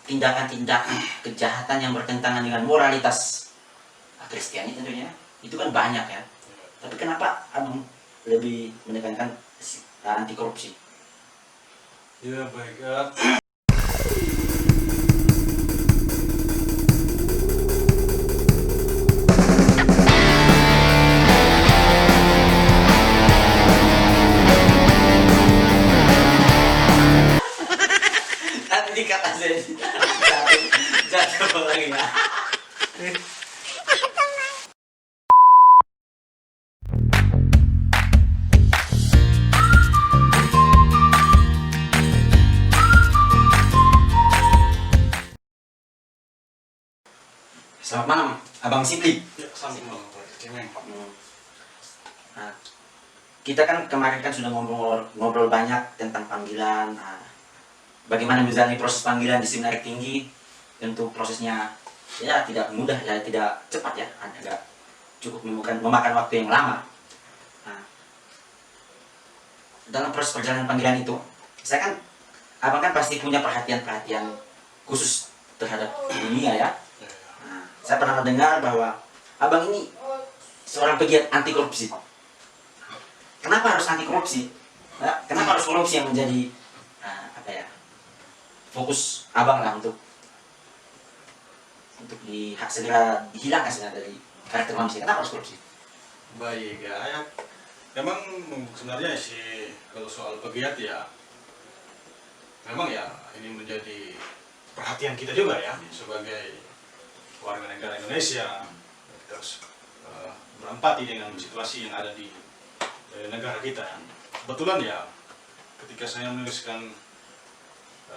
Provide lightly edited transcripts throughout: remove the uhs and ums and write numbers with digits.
tindakan-tindakan kejahatan yang bertentangan dengan moralitas Kristiani tentunya itu kan banyak ya. Tapi kenapa abang lebih menekankan anti korupsi? Ya baik, Nanti kata saya jatuh lagi ya. Selamat malam, Abang Siddiq. ya sambung bang, cemeng. Nah, kita kan kemarin kan sudah ngobrol banyak tentang panggilan. Nah, bagaimana menjalani proses panggilan di Seminari Tinggi? Tentu prosesnya ya tidak mudah, ya tidak cepat ya, agak cukup memakan waktu yang lama. Nah, dalam proses perjalanan panggilan itu, abang kan pasti punya perhatian khusus terhadap dunia ya. Nah, saya pernah mendengar bahwa abang ini seorang pegiat anti korupsi. Kenapa harus anti korupsi? Nah, kenapa harus korupsi yang menjadi fokus abang lah untuk segera dihilangkan dari karakter manusia? Kenapa harus korupsi? Baik ya, memang sebenarnya sih kalau soal pegiat ya, memang ya ini menjadi perhatian kita juga ya sebagai warga negara Indonesia. Terus berempati dengan situasi yang ada di negara kita. Kebetulan ya ketika saya menuliskan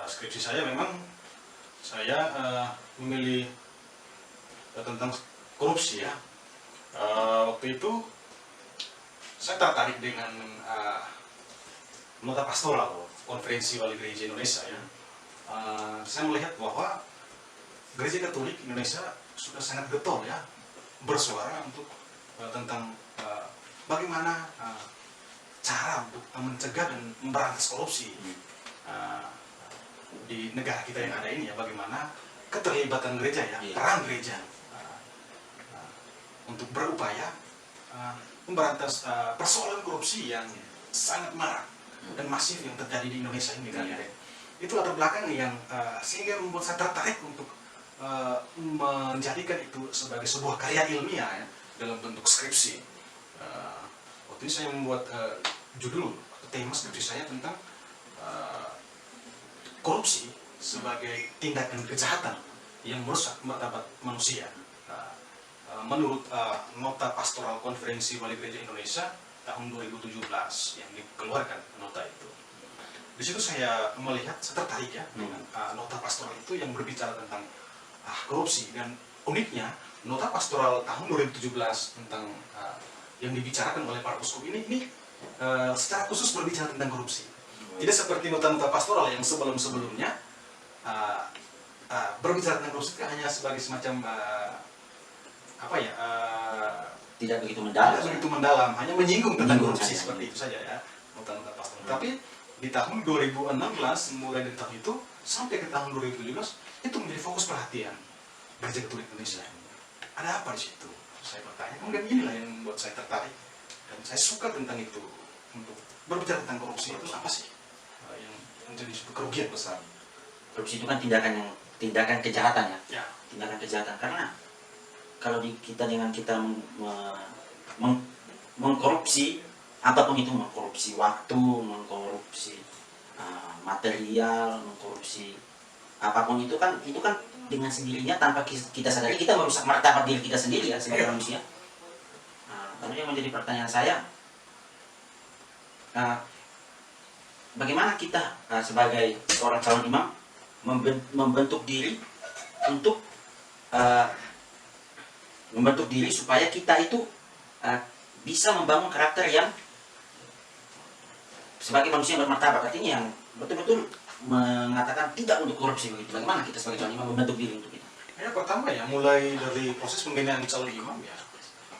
skripsi saya, memang saya memilih tentang korupsi ya. Waktu itu saya tertarik dengan nota pastoral Konferensi Wali Gereja Indonesia ya. Saya melihat bahwa Gereja Katolik Indonesia sudah sangat getol ya bersuara untuk tentang bagaimana cara untuk mencegah dan memberantas korupsi di negara kita yang ada ini ya. Bagaimana keterlibatan gereja ya, peran gereja untuk berupaya memberantas persoalan korupsi yang sangat marak dan masif yang terjadi di Indonesia ini kan. Itu latar belakang yang sehingga membuat saya tertarik untuk menjadikan itu sebagai sebuah karya ilmiah ya, dalam bentuk skripsi. Waktu itu saya membuat judul tema skripsi saya tentang korupsi sebagai tindakan kejahatan yang merusak martabat manusia. Menurut nota pastoral Konferensi Wali Gereja Indonesia tahun 2017 yang dikeluarkan nota itu. Di situ saya melihat, saya tertarik ya dengan nota pastoral itu yang berbicara tentang korupsi. Dan uniknya nota pastoral tahun 2017 tentang yang dibicarakan oleh para uskup ini secara khusus berbicara tentang korupsi. Tidak seperti nota-nota pastoral yang sebelum-sebelumnya berbicara tentang korupsi hanya sebagai semacam tidak begitu mendalam, hanya menyinggung tentang korupsi seperti itu saja ya, nota-nota pastoral. Tapi di tahun 2016, mulai dari tahun itu sampai ke tahun 2017, itu menjadi fokus perhatian Gereja Katolik Indonesia. Ada apa di situ? Saya bertanya, kemudian inilah yang membuat saya tertarik dan saya suka tentang itu. Untuk berbicara tentang korupsi itu apa sih yang menjadi sebuah kerugian besar? Korupsi itu kan tindakan kejahatan ya. Tindakan kejahatan, karena kalau kita mengkorupsi apapun itu, mengkorupsi waktu, mengkorupsi material, mengkorupsi apapun itu kan dengan sendirinya tanpa kita sadari kita merusak martabat diri kita sendiri ya sebagai manusia. Lalu yang menjadi pertanyaan saya, bagaimana kita sebagai seorang calon imam membentuk diri untuk supaya kita itu bisa membangun karakter yang sebagai manusia yang bermartabat, artinya yang betul-betul mengatakan tidak untuk korupsi begitu. Bagaimana kita sebagai calon imam membentuk diri untuk itu? Ya, pertama ya, mulai dari proses pembinaan calon imam ya.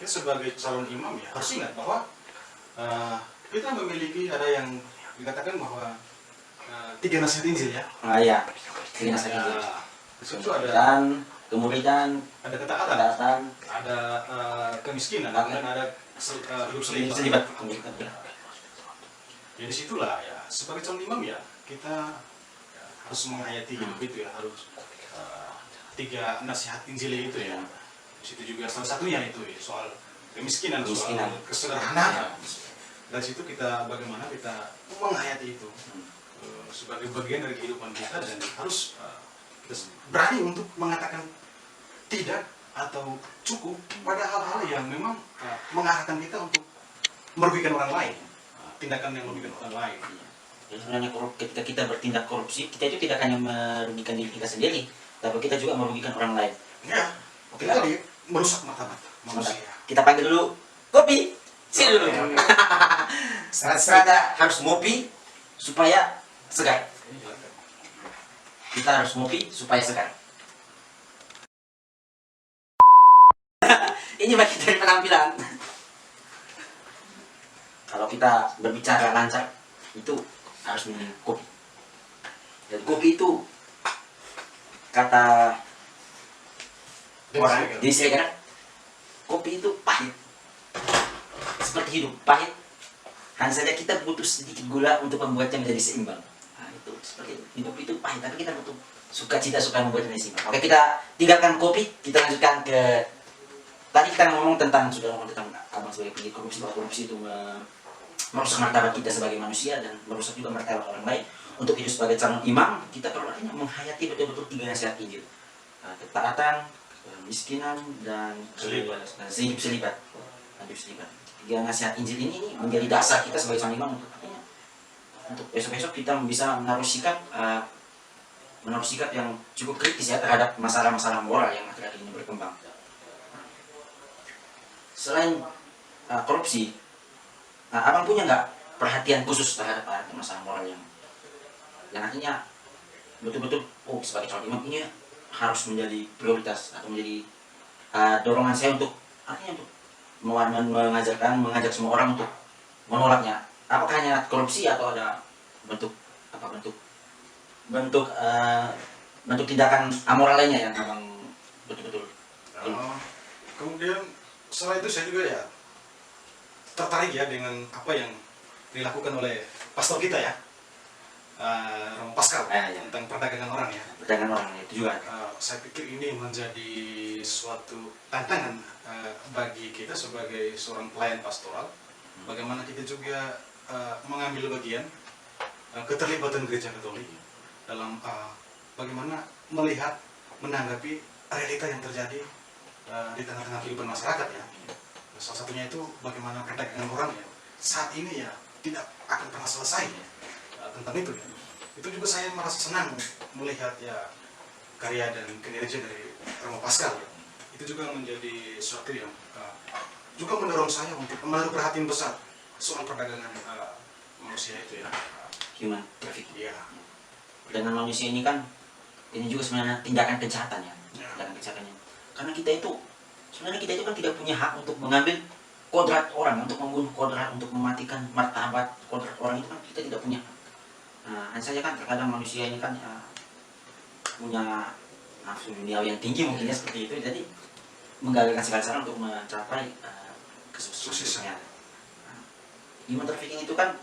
Kita sebagai calon imam ya harus ingat bahwa kita memiliki, ada yang dikatakan bahwa 3 nasihat Injil ya. Ya, 3 nasihat Injil. Di situ ada Dan kemuridan, ada ketaatan, ketaatan, ada kemiskinan, Oke. dan ada hidup hidup selibat. selibat. Ya disitulah ya, sebagai calon imam ya kita ya, harus menghayati hidup itu ya, harus 3 nasihat Injil itu ya. Di situ juga salah satunya itu ya, soal kemiskinan, soal kesederhanaan. Dari situ kita bagaimana kita menghayati itu sebagai bagian dari kehidupan kita, dan harus kita berani untuk mengatakan tidak atau cukup pada hal-hal yang memang mengarahkan kita untuk merugikan orang lain, tindakan yang merugikan orang lain. Jadi sebenarnya ketika kita bertindak korupsi, kita itu tidak hanya merugikan diri kita sendiri, tapi kita juga merugikan orang lain. Ya, kita tadi merusak martabat manusia. Kita panggil dulu kopi, sini dulu. Kita harus ngopi supaya segar. Kita harus ngopi supaya segar. Ini bagian dari penampilan. Kalau kita berbicara lancar, itu harus minum kopi. Dan kopi itu kata orang di Siregar, kopi itu pahit. Seperti hidup, pahit. Hanya saja kita butuh sedikit gula untuk membuatnya menjadi seimbang. Nah, itu seperti itu. Hidup itu pahit, tapi kita butuh sukacita supaya membuatnya menjadi seimbang. Oke, kita tinggalkan kopi, kita lanjutkan ke tadi kita ngomong tentang abang sebagai pendidik korupsi, bahwa korupsi itu merusak martabat kita sebagai manusia dan merusak juga martabat orang lain. Untuk hidup sebagai calon imam, kita perlu menghayati betul-betul 3 nasihat Injil: ketaatan, kemiskinan, dan hidup selibat. 3 nasihat Injil ini menjadi dasar kita sebagai calon imam untuk besok-besok kita bisa menaruh sikap yang cukup kritis ya terhadap masalah-masalah moral yang akhir-akhir ini berkembang. Selain korupsi, abang punya nggak perhatian khusus terhadap masalah moral yang akhirnya betul-betul sebagai calon imam ini harus menjadi prioritas atau menjadi dorongan saya untuk akhirnya untuk mengajak semua orang untuk menolaknya? Apakah hanya korupsi atau ada bentuk tindakan amoral lainnya yang abang betul-betul? Kemudian setelah itu saya juga ya tertarik ya dengan apa yang dilakukan oleh pastor kita ya, Romo Pascal, tentang perdagangan orang ya. Perdagangan orang itu juga. Saya pikir ini menjadi suatu tantangan bagi kita sebagai seorang pelayan pastoral. Bagaimana kita juga mengambil bagian keterlibatan gereja Katolik dalam bagaimana melihat, menanggapi realita yang terjadi di tengah-tengah kehidupan masyarakat ya. Salah satunya itu bagaimana perdagangan orang ya saat ini ya tidak akan pernah selesai ya, tentang itu ya. Itu juga saya merasa senang melihat ya karya dan kinerja dari Romo Pascal ya. Itu juga menjadi sesuatu yang juga mendorong saya untuk menaruh perhatian besar soal perdagangan manusia itu ya. Human trafficking. Iya. Perdagangan manusia ini kan ini juga sebenarnya tindakan kejahatan ya. Tindakan kejahatannya. Karena kita itu kan tidak punya hak untuk mengambil kodrat orang, untuk membunuh kodrat, untuk mematikan martabat kodrat orang, itu kan kita tidak punya. Nah, hanya saja kan terkadang manusia ini kan punya nafsu duniawi yang tinggi mungkinnya seperti itu, jadi menggagalkan segala cara untuk mencapai kesuksesannya. Human trafficking itu kan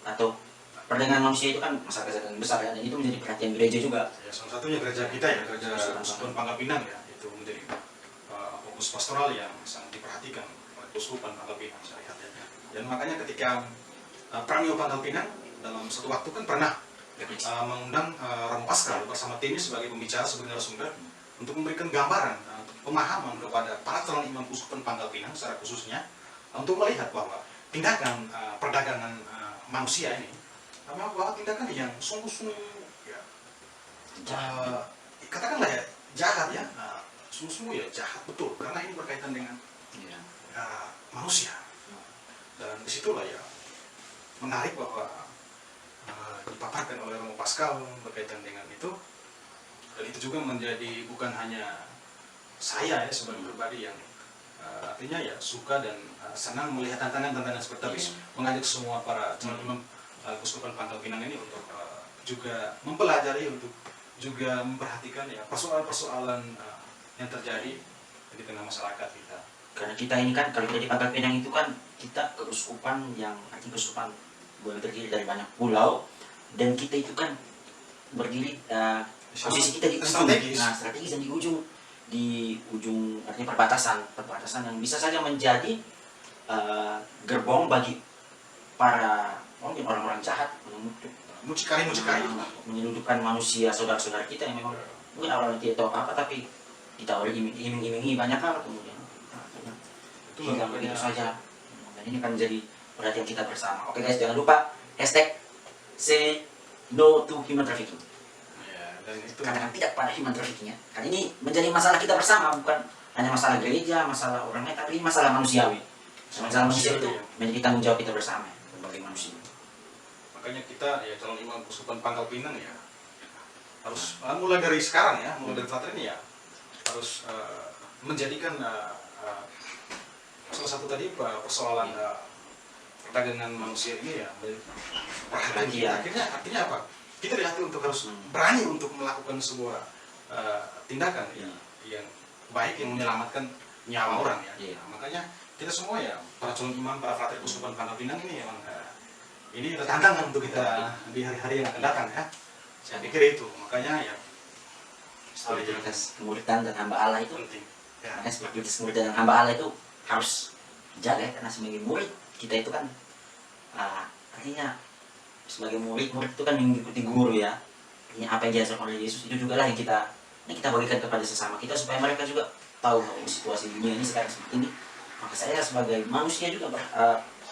atau perdagangan manusia itu kan masalah kejahatan besar ya, dan itu menjadi perhatian gereja juga. Ya, salah satunya gereja kita ya, gereja Persekutuan Pangkal Pinang ya, itu menjadi fokus pastoral yang sangat diperhatikan oleh Persekutuan Pangkal Pinang saya lihat ya. Dan makanya ketika Pranio Pangkal Pinang dalam satu waktu kan pernah mengundang Romo Pascal bersama timnya sebagai pembicara, sebagai narasumber untuk memberikan gambaran, pemahaman kepada para calon imam Persekutuan Pangkal Pinang secara khususnya untuk melihat bahwa tindakan perdagangan manusia ini bahwa tindakan yang sungguh-sungguh ya, katakanlah ya jahat ya, sungguh-sungguh ya jahat betul, karena ini berkaitan dengan manusia. Dan disitulah ya menarik bahwa dipaparkan oleh Romo Pascal berkaitan dengan itu, dan itu juga menjadi bukan hanya saya ya sebagai pribadi yang artinya ya suka dan senang melihat tantangan-tantangan seperti itu, mengajak semua para calon imam Persekutuan Pangkal Pinang ini untuk juga mempelajari, untuk juga memperhatikan ya persoalan-persoalan yang terjadi di tengah masyarakat kita. Karena kita ini kan, kalau kita di Pangkal Pinang itu kan, kita keuskupan yang artinya keuskupan terdiri dari banyak pulau, dan kita itu kan berdiri, posisi kita di ujung, strategis. nah strategis, dan di ujung artinya perbatasan yang bisa saja menjadi gerbong bagi para mungkin orang-orang jahat Mucikari menyeludupkan manusia, saudara-saudara kita yang memang mungkin awalnya tidak tahu apa, tapi kita oleh iming-imingi banyak hal, kemudian itu hingga makanya begitu saja. Dan ini akan menjadi perhatian kita bersama. Oke guys, jangan lupa hashtag say no to human trafficking. ya, dan itu Katakan tidak pada human trafficking ya. Karena ini menjadi masalah kita bersama, bukan hanya masalah gereja, masalah orang lain, tapi ini masalah manusiawi. Masalah manusia itu menjadi tanggung jawab kita bersama sebagai manusia. makanya kita ya calon imam Keuskupan Pangkal Pinang ya harus mulai dari sekarang ya, mulai dari saat ini ya harus menjadikan salah satu tadi persoalan perdagangan manusia ini ya perhatian kita. Artinya apa? Kita dilatih untuk harus berani untuk melakukan sebuah tindakan yang baik, yang menyelamatkan nyawa orang ya. Nah, makanya kita semua ya, para calon imam, para frater Keuskupan Pangkal Pinang ini memang ini adalah tantangan untuk kita di hari-hari yang akan datang ya. Saya pikir itu, makanya ya Stabilitas kemuridan dan hamba Allah itu penting. Ya. makanya stabilitas kemuridan dan hamba Allah itu harus dijaga ya, karena sebagai murid kita itu kan artinya sebagai murid itu kan mengikuti guru ya. Artinya apa yang diajarkan oleh Yesus itu juga lah yang kita bagikan kepada sesama kita, supaya mereka juga tahu bahwa situasi dunia ini sekarang seperti ini. Maka saya sebagai manusia juga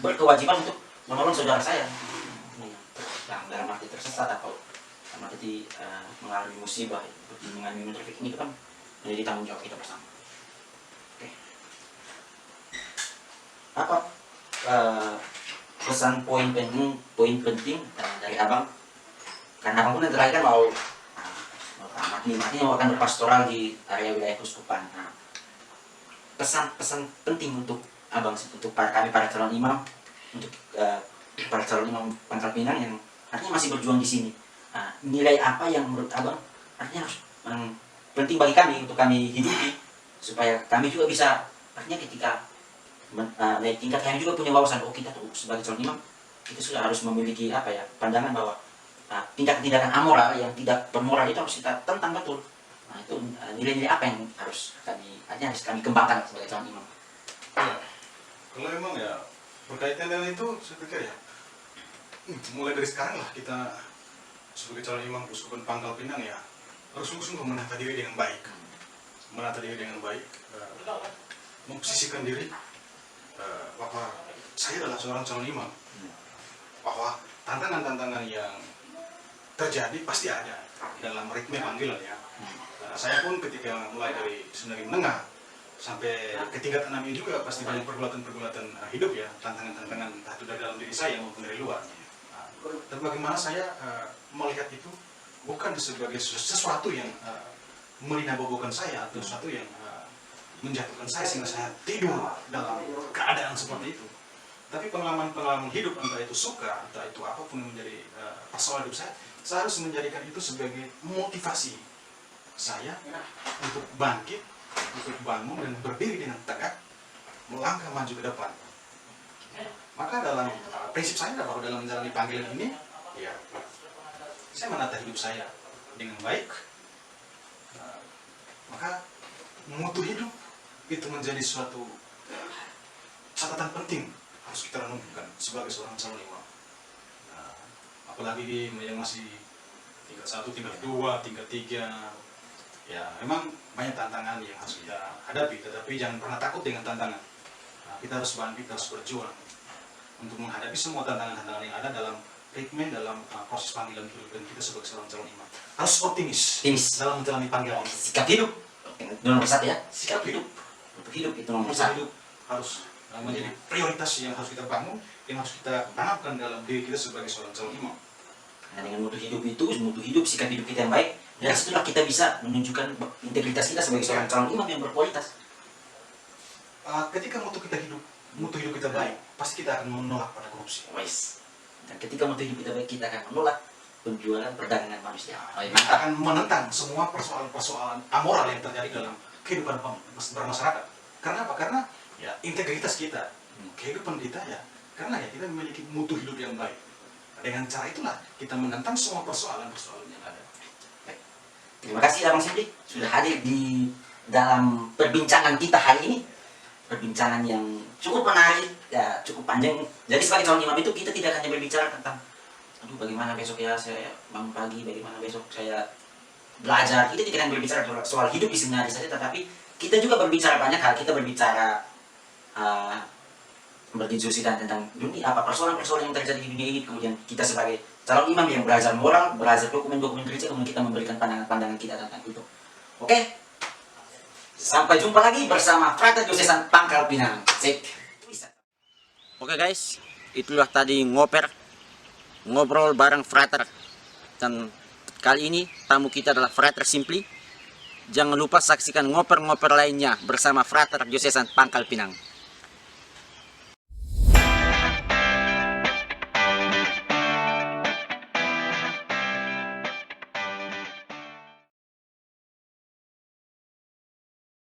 berkewajiban untuk menolong saudara saya yang dalam arti tersesat atau dalam arti mengalami musibah seperti mengalami human trafficking, itu kan menjadi tanggung jawab kita bersama. Oke. Apa pesan poin penting dari abang? Karena abang pun terakhir kan mau akan berpastoral di area wilayah Keuskupan. Nah, pesan-pesan penting untuk abang, untuk para calon imam, untuk para calon imam Pangkal Pinang yang artinya masih berjuang di sini. Nah, nilai apa yang menurut abang artinya harus penting bagi kami untuk kami hidupi, supaya kami juga bisa artinya ketika naik tingkat, kami juga punya wawasan, kita tuh sebagai calon imam kita sudah harus memiliki pandangan bahwa tindakan-tindakan amoral yang tidak bermoral itu harus kita tentang betul. Nah, itu nilai-nilai apa yang harus kami kembangkan sebagai calon imam? Ya, kalau memang ya berkaitan dengan itu, saya pikir ya mulai dari sekarang lah kita sebagai calon imam Keuskupan Pangkal Pinang ya harus sungguh-sungguh menata diri dengan baik, memposisikan diri bahwa saya adalah seorang calon imam, bahwa tantangan-tantangan yang terjadi pasti ada dalam ritme panggilan ya. Saya pun ketika mulai dari seminari menengah sampai ke tingkat 6 ini juga pasti banyak pergulatan-pergulatan hidup ya, tantangan-tantangan entah itu dari dalam diri saya maupun dari luar. Dan bagaimana saya melihat itu bukan sebagai sesuatu yang meninabobokan saya atau sesuatu yang menjatuhkan saya sehingga saya tidur dalam keadaan seperti itu. Tapi pengalaman-pengalaman hidup, entah itu suka, entah itu apapun yang menjadi persoalan hidup saya harus menjadikan itu sebagai motivasi saya untuk bangkit, untuk bangun dan berdiri dengan tegak, melangkah maju ke depan. Maka dalam prinsip saya bahwa dalam menjalani panggilan ini, ya, saya menata hidup saya dengan baik. Maka mutu hidup itu menjadi suatu catatan penting harus kita renungkan sebagai seorang calon imam. Apalagi yang masih tingkat 1, tingkat 2, tingkat 3, ya memang banyak tantangan yang harus kita hadapi, tetapi jangan pernah takut dengan tantangan. Kita harus bangkit, kita harus berjuang untuk menghadapi semua tantangan-tantangan yang ada dalam ritme, dalam proses panggilan kehidupan kita sebagai seorang calon imam. Harus optimis dalam menjalani panggilan ini. Sikap hidup nomor satu ya, sikap hidup untuk hidup itu nomor satu. Hidup harus menjadi prioritas yang harus kita bangun, yang harus kita tanamkan dalam diri kita sebagai seorang calon imam. Nah, dengan mutu hidup, sikap hidup kita yang baik, dan setelah kita bisa menunjukkan integritas kita sebagai seorang calon imam yang berkualitas. Ketika mutu hidup kita baik, pasti kita akan menolak pada korupsi. Dan ketika mutu hidup kita baik, kita akan menolak penjualan perdagangan manusia. Kita akan menentang semua persoalan-persoalan amoral yang terjadi dalam kehidupan bermasyarakat. Karena apa? Karena ya integritas kita, kehidupan kita ya, karena ya kita memiliki mutu hidup yang baik. Dengan cara itulah kita menentang semua persoalan-persoalan yang ada. Baik. Terima kasih Abang Simpli sudah hadir di dalam perbincangan kita hari ini. Perbincangan yang cukup menarik, ya cukup panjang. Jadi sebagai calon imam itu kita tidak hanya berbicara tentang aduh bagaimana besok ya saya bangun pagi, bagaimana besok saya belajar. Kita tidak hanya berbicara soal hidup di seminari saja, tetapi kita juga berbicara banyak hal. Kita berbicara berdiskusikan tentang dunia, apa persoalan-persoalan yang terjadi di dunia ini. Kemudian kita sebagai calon imam yang belajar moral, belajar dokumen-dokumen gereja, kemudian kita memberikan pandangan-pandangan kita tentang itu. Oke, sampai jumpa lagi bersama Frater Diocesan Pangkal Pinang. Cek. Oke guys, itulah tadi ngobrol bareng Frater. Dan kali ini tamu kita adalah Frater Simpli. Jangan lupa saksikan ngoper-ngoper lainnya bersama Frater Diocesan Pangkal Pinang.